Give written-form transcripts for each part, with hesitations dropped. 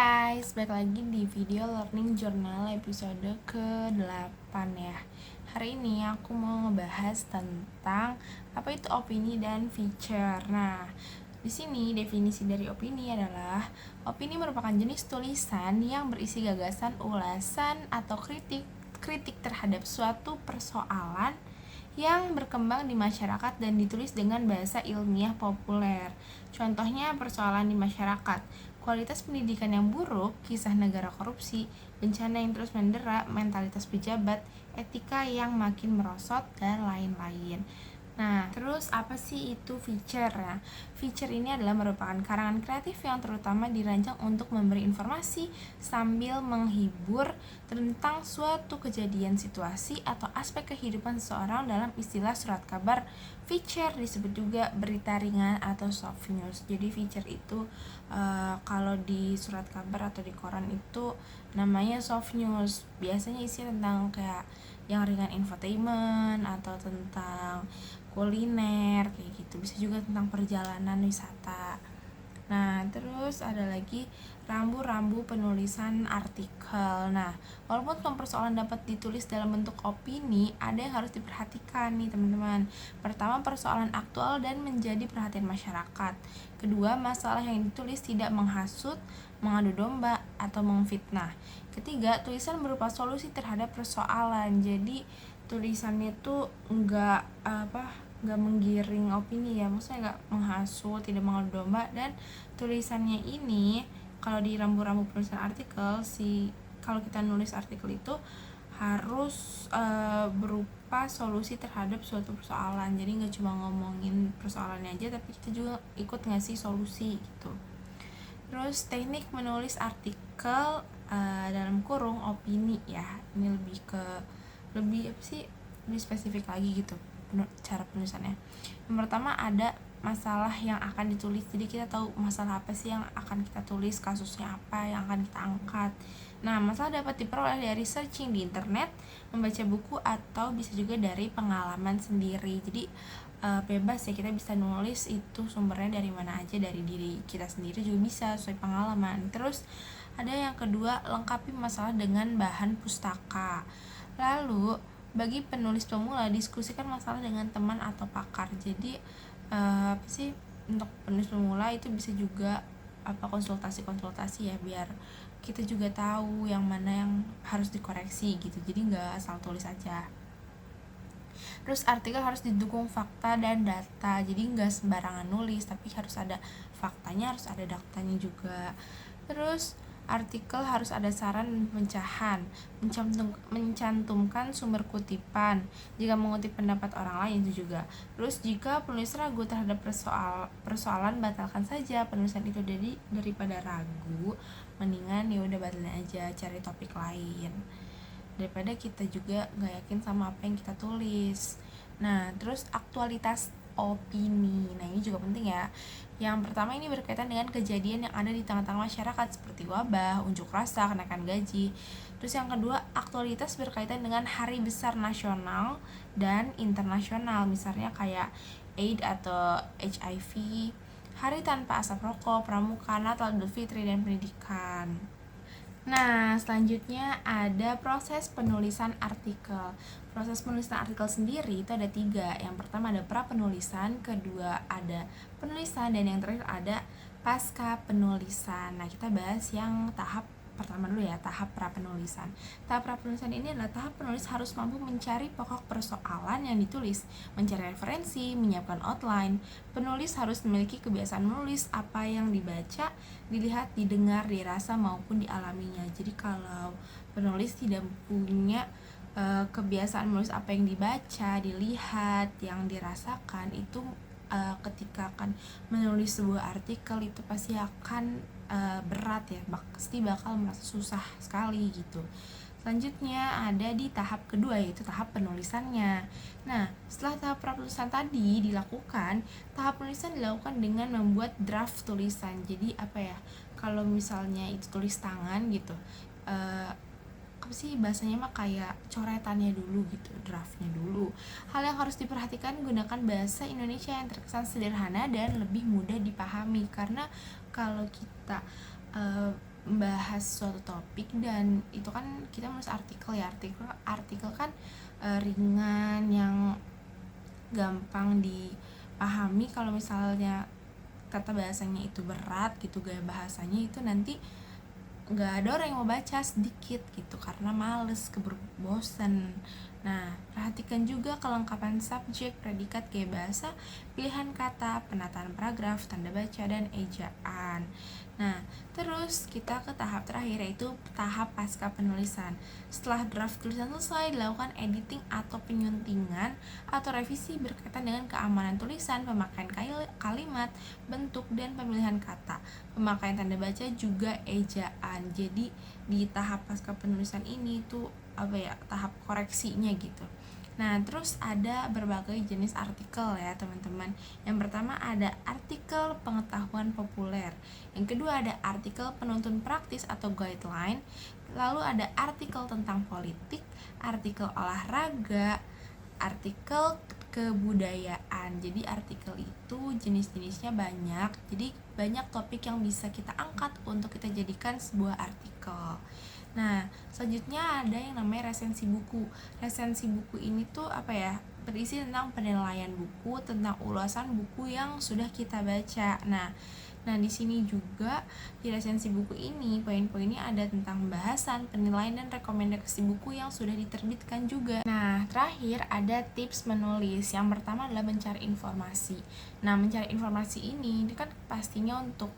guys, balik lagi di video Learning Journal episode ke-8 ya. Hari ini aku mau ngebahas tentang apa itu opini dan feature. Nah, di sini definisi dari opini adalah opini merupakan jenis tulisan yang berisi gagasan, ulasan, atau kritik terhadap suatu persoalan yang berkembang di masyarakat dan ditulis dengan bahasa ilmiah populer. Contohnya persoalan di masyarakat, kualitas pendidikan yang buruk, kisah negara korupsi, bencana yang terus mendera, mentalitas pejabat, etika yang makin merosot, dan lain-lain. Nah, terus apa sih itu feature ya? Feature ini adalah merupakan karangan kreatif yang terutama dirancang untuk memberi informasi sambil menghibur tentang suatu kejadian, situasi, atau aspek kehidupan seseorang. Dalam istilah surat kabar, feature disebut juga berita ringan atau soft news. Jadi feature itu kalau di surat kabar atau di koran itu namanya soft news. Biasanya isi tentang kayak yang ringan, infotainment, atau tentang kuliner kayak gitu, bisa juga tentang perjalanan wisata. Nah, terus ada lagi rambu-rambu penulisan artikel. Nah, walaupun persoalan dapat ditulis dalam bentuk opini, ada yang harus diperhatikan nih teman-teman. Pertama, persoalan aktual dan menjadi perhatian masyarakat. Kedua, masalah yang ditulis tidak menghasut, mengadu domba, atau memfitnah. Ketiga, tulisan berupa solusi terhadap persoalan. Jadi tulisannya tuh nggak menggiring opini ya, maksudnya nggak menghasut, tidak mengadu domba. Dan tulisannya ini kalau di rambu-rambu penulisan artikel kalau kita nulis artikel itu harus berupa solusi terhadap suatu persoalan. Jadi nggak cuma ngomongin persoalannya aja, tapi kita juga ikut ngasih solusi gitu. Terus teknik menulis artikel dalam kurung opini ya, ini lebih spesifik lagi gitu cara penulisannya. Yang pertama ada masalah yang akan ditulis, jadi kita tahu masalah apa sih yang akan kita tulis, kasusnya apa yang akan kita angkat. Nah, masalah dapat diperoleh dari searching di internet, membaca buku, atau bisa juga dari pengalaman sendiri. Jadi bebas ya, kita bisa nulis itu sumbernya dari mana aja, dari diri kita sendiri juga bisa, sesuai pengalaman. Terus ada yang kedua, lengkapi masalah dengan bahan pustaka. Lalu bagi penulis pemula, diskusikan masalah dengan teman atau pakar. Jadi untuk penulis pemula itu bisa juga konsultasi ya, biar kita juga tahu yang mana yang harus dikoreksi gitu. Jadi nggak asal tulis aja. Terus artikel harus didukung fakta dan data, jadi nggak sembarangan nulis, tapi harus ada faktanya, harus ada datanya juga. Terus artikel harus ada saran dan pemecahan, mencantumkan sumber kutipan jika mengutip pendapat orang lain itu juga. Terus jika penulis ragu terhadap persoalan, batalkan saja penulisan itu. Jadi daripada ragu, mendingan ya udah batalin aja, cari topik lain, daripada kita juga nggak yakin sama apa yang kita tulis. Nah, terus aktualitas opini, nah ini juga penting ya. Yang pertama ini berkaitan dengan kejadian yang ada di tengah-tengah masyarakat seperti wabah, unjuk rasa, kenaikan gaji. Terus yang kedua, aktualitas berkaitan dengan hari besar nasional dan internasional, misalnya kayak AIDS atau HIV, hari tanpa asap rokok, pramuka, Natal, Idul Fitri, dan pendidikan. Nah, selanjutnya ada proses penulisan artikel. Proses penulisan artikel sendiri itu ada 3. Yang pertama ada pra penulisan, kedua ada penulisan, dan yang terakhir ada pasca penulisan. Nah, kita bahas yang tahap pertama dulu ya, tahap pra penulisan. Tahap pra penulisan ini adalah tahap penulis harus mampu mencari pokok persoalan yang ditulis, mencari referensi, menyiapkan outline. Penulis harus memiliki kebiasaan menulis apa yang dibaca, dilihat, didengar, dirasa maupun dialaminya. Jadi kalau penulis tidak punya kebiasaan menulis apa yang dibaca, dilihat, yang dirasakan, itu ketika akan menulis sebuah artikel itu pasti akan berat ya, pasti bakal merasa susah sekali gitu. Selanjutnya ada di tahap kedua, yaitu tahap penulisannya. Nah, setelah tahap penulisan tadi dilakukan, tahap penulisan dilakukan dengan membuat draft tulisan. Jadi kalau misalnya itu tulis tangan gitu, bahasanya kayak coretannya dulu gitu, draftnya dulu. Hal yang harus diperhatikan, gunakan bahasa Indonesia yang terkesan sederhana dan lebih mudah dipahami, karena kalau kita membahas suatu topik, dan itu kan kita menulis artikel ya, artikel kan ringan, yang gampang dipahami. Kalau misalnya kata bahasanya itu berat gitu, gaya bahasanya itu nanti nggak ada orang yang mau baca, sedikit gitu karena males, keburu bosan. Nah, perhatikan juga kelengkapan subjek, predikat, gaya bahasa, pilihan kata, penataan paragraf, tanda baca, dan ejaan. Nah, terus kita ke tahap terakhir, yaitu tahap pasca penulisan. Setelah draft tulisan selesai, dilakukan editing atau penyuntingan atau revisi berkaitan dengan keamanan tulisan, pemakaian kalimat, bentuk, dan pemilihan kata, pemakaian tanda baca, juga ejaan. Jadi di tahap pasca penulisan ini tuh tahap koreksinya gitu. Nah, terus ada berbagai jenis artikel ya teman-teman. Yang pertama ada artikel pengetahuan populer. Yang kedua ada artikel penuntun praktis atau guideline. Lalu ada artikel tentang politik, artikel olahraga, artikel kebudayaan. Jadi artikel itu jenis-jenisnya banyak. Jadi banyak topik yang bisa kita angkat untuk kita jadikan sebuah artikel. Nah, selanjutnya ada yang namanya resensi buku. Resensi buku ini tuh berisi tentang penilaian buku, tentang ulasan buku yang sudah kita baca. Nah, di sini juga di resensi buku ini poin-poinnya ada tentang pembahasan, penilaian, dan rekomendasi buku yang sudah diterbitkan juga. Nah, terakhir ada tips menulis. Yang pertama adalah mencari informasi. Nah, mencari informasi ini kan pastinya untuk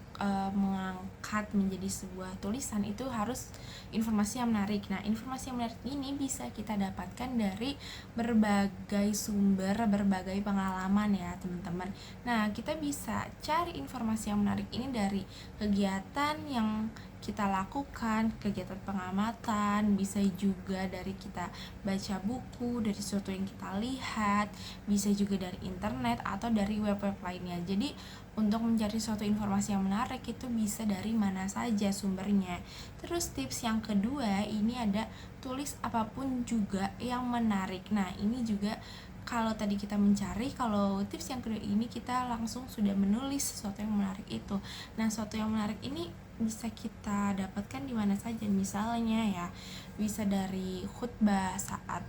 mengangkat menjadi sebuah tulisan itu harus informasi yang menarik. Nah, informasi yang menarik ini bisa kita dapatkan dari berbagai sumber, berbagai pengalaman ya teman-teman. Nah, kita bisa cari informasi yang menarik ini dari kegiatan yang kita lakukan, kegiatan pengamatan, bisa juga dari kita baca buku, dari sesuatu yang kita lihat, bisa juga dari internet atau dari web-web lainnya. Jadi untuk mencari suatu informasi yang menarik itu bisa dari mana saja sumbernya. Terus tips yang kedua ini ada tulis apapun juga yang menarik. Nah, ini juga kalau tadi kita mencari, kalau tips yang kedua ini kita langsung sudah menulis sesuatu yang menarik itu. Nah, sesuatu yang menarik ini bisa kita dapatkan di mana saja. Misalnya ya, bisa dari khutbah saat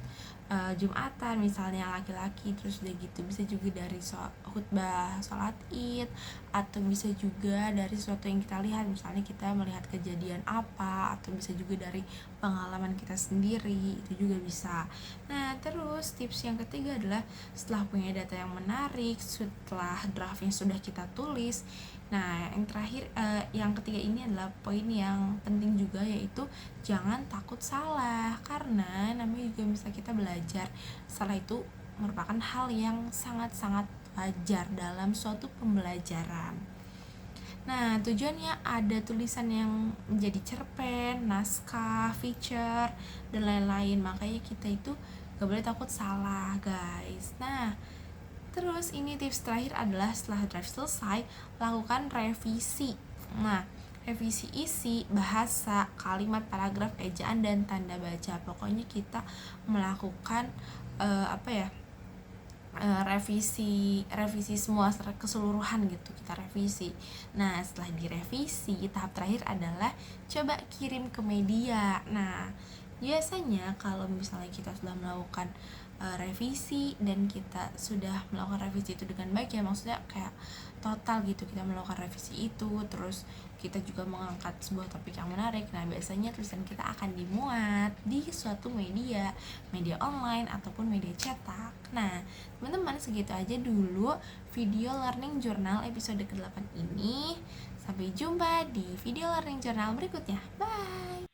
Jumatan misalnya laki-laki, terus udah gitu bisa juga dari khutbah sholat id, atau bisa juga dari sesuatu yang kita lihat, misalnya kita melihat kejadian apa, atau bisa juga dari pengalaman kita sendiri, itu juga bisa. Nah, terus tips yang ketiga adalah setelah punya data yang menarik, setelah draft yang sudah kita tulis, nah yang terakhir yang ketiga ini adalah poin yang penting juga, yaitu jangan takut salah, karena namanya juga bisa kita belajar. Salah itu merupakan hal yang sangat-sangat wajar dalam suatu pembelajaran. Nah, tujuannya ada tulisan yang menjadi cerpen, naskah, feature, dan lain-lain. Makanya kita itu gak boleh takut salah, guys. Nah, terus ini tips terakhir adalah setelah draft selesai, lakukan revisi. Nah, revisi isi, bahasa, kalimat, paragraf, ejaan, dan tanda baca. Pokoknya kita melakukan revisi semua secara keseluruhan gitu, kita revisi. Nah, setelah direvisi, tahap terakhir adalah coba kirim ke media. Nah, biasanya kalau misalnya kita sudah melakukan revisi dan kita sudah melakukan revisi itu dengan baik ya, maksudnya kayak total gitu, kita melakukan revisi itu, terus kita juga mengangkat sebuah topik yang menarik. Nah, biasanya tulisan kita akan dimuat di suatu media online ataupun media cetak. Nah, teman-teman, segitu aja dulu video learning journal episode ke-8 ini. Sampai jumpa di video learning journal berikutnya. Bye.